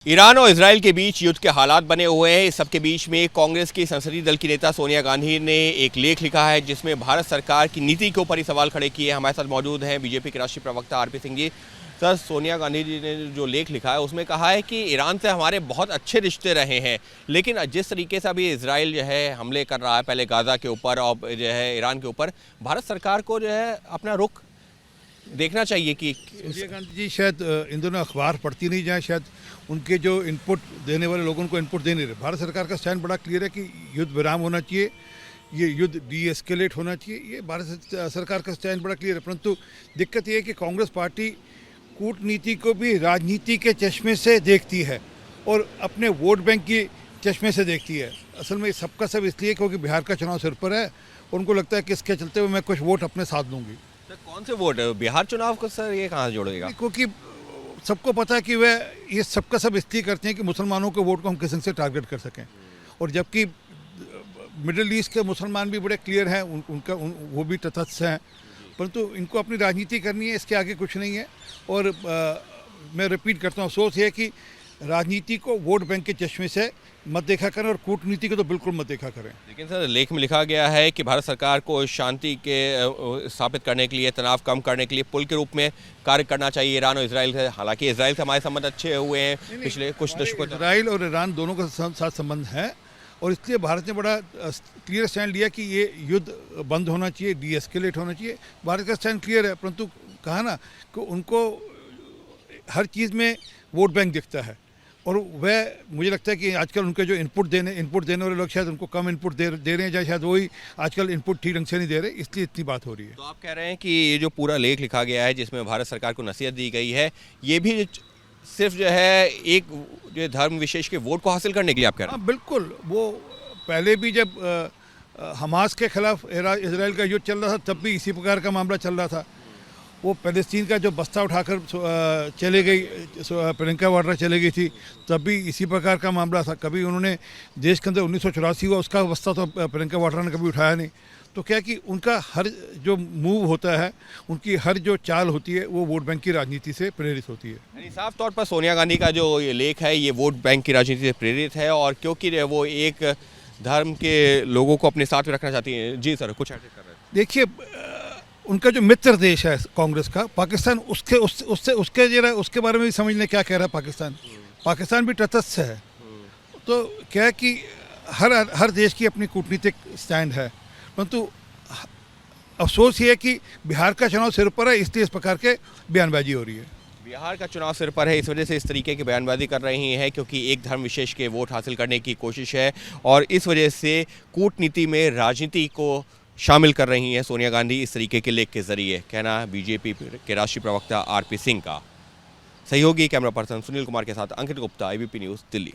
Iran और Israel के बीच युद्ध के हालात बने हुए हैं। इस सबके बीच में कांग्रेस की संसदीय दल की नेता सोनिया गांधी ने एक लेख लिखा है जिसमें भारत सरकार की नीति के ऊपर ही सवाल खड़े किए हैं। हमारे साथ मौजूद हैं बीजेपी के राष्ट्रीय प्रवक्ता आरपी सिंह जी। सर, सोनिया गांधी जी ने जो लेख लिखा है उसमें कहा है कि ईरान से हमारे बहुत अच्छे रिश्ते रहे हैं, लेकिन जिस तरीके से अभी इजराइल जो है हमले कर रहा है, पहले गाज़ा के ऊपर और जो है ईरान के ऊपर, भारत सरकार को जो है अपना रुख देखना चाहिए कि सोनिया गांधी जी शायद इन दोनों अखबार पढ़ती नहीं जाए, शायद उनके जो इनपुट देने वाले लोगों को इनपुट दे नहीं रहे। भारत सरकार का स्टैंड बड़ा क्लियर है कि युद्ध विराम होना चाहिए, ये युद्ध डी एस्केलेट होना चाहिए, ये भारत सरकार का स्टैंड बड़ा क्लियर है। परंतु दिक्कत ये है कि कांग्रेस पार्टी कूटनीति को भी राजनीति के चश्मे से देखती है और अपने वोट बैंक की चश्मे से देखती है। असल में सबका सब इसलिए क्योंकि बिहार का चुनाव सिर पर है और उनको लगता है कि इसके चलते हुए मैं कुछ वोट अपने साथ दूंगी। सर, कौन से वोट बिहार चुनाव को सर ये कहाँ जोड़ेगा? क्योंकि सबको पता है कि वह ये सबका सब इसलिए करते हैं कि मुसलमानों के वोट को हम किसी से टारगेट कर सकें, और जबकि मिडिल ईस्ट के मुसलमान भी बड़े क्लियर हैं, वो भी तटस्थ हैं, परंतु इनको अपनी राजनीति करनी है, इसके आगे कुछ नहीं है। और मैं रिपीट करता हूँ, सोच है कि राजनीति को वोट बैंक के चश्मे से मत देखा करें और कूटनीति को तो बिल्कुल मत देखा करें। लेकिन सर, लेख में लिखा गया है कि भारत सरकार को शांति के स्थापित करने के लिए, तनाव कम करने के लिए पुल के रूप में कार्य करना चाहिए ईरान और इजराइल से। हालांकि इजराइल से हमारे संबंध अच्छे हुए हैं पिछले कुछ दशकों तक। इजराइल और ईरान दोनों का साथ संबंध है और इसलिए भारत ने बड़ा क्लियर स्टैंड लिया कि ये युद्ध बंद होना चाहिए, डी एस्केलेट होना चाहिए। भारत का स्टैंड क्लियर है, परंतु कहा ना कि उनको हर चीज़ में वोट बैंक दिखता है और वह मुझे लगता है कि आजकल उनके जो इनपुट देने वाले लोग शायद उनको कम इनपुट दे रहे हैं, या शायद वही आजकल इनपुट ठीक ढंग से नहीं दे रहे, इसलिए इतनी बात हो रही है। तो आप कह रहे हैं कि ये जो पूरा लेख लिखा गया है जिसमें भारत सरकार को नसीहत दी गई है, ये भी सिर्फ जो है एक जो धर्म विशेष के वोट को हासिल करने के लिए आप कह रहे हैं? हाँ बिल्कुल। वो पहले भी जब हमास के खिलाफ इजराइल का युद्ध चल रहा था तब भी इसी प्रकार का मामला चल रहा था। वो पैलेस्टीन का जो बस्ता उठाकर चले गई, प्रियंका वाड्रा चले गई थी, तब भी इसी प्रकार का मामला था। कभी उन्होंने देश के अंदर 1984 हुआ, उसका बस्ता तो प्रियंका वाड्रा ने कभी उठाया नहीं। तो क्या कि उनका हर जो मूव होता है, उनकी हर जो चाल होती है, वो वोट बैंक की राजनीति से प्रेरित होती है। यानी साफ तौर पर सोनिया गांधी का जो ये लेख है ये वोट बैंक की राजनीति से प्रेरित है, और क्योंकि वो एक धर्म के लोगों को अपने साथ में रखना चाहती हैं। जी सर, कुछ ऐड कर रहे हैं? देखिए, उनका जो मित्र देश है कांग्रेस का पाकिस्तान, उसके बारे में भी समझ लें क्या कह रहा है पाकिस्तान। पाकिस्तान भी तटस्थ है। तो क्या है कि हर देश की अपनी कूटनीतिक स्टैंड है, परंतु अफसोस ये है कि बिहार का चुनाव सिर पर है, इसलिए इस प्रकार के बयानबाजी हो रही है। बिहार का चुनाव सिर पर है, इस वजह से इस तरीके की बयानबाजी कर रही हैं, क्योंकि एक धर्म विशेष के वोट हासिल करने की कोशिश है और इस वजह से कूटनीति में राजनीति को शामिल कर रही हैं सोनिया गांधी इस तरीके के लेख के जरिए। कहना है बीजेपी के राष्ट्रीय प्रवक्ता आरपी सिंह का। सहयोगी कैमरा पर्सन सुनील कुमार के साथ अंकित गुप्ता, एबीपी न्यूज़, दिल्ली।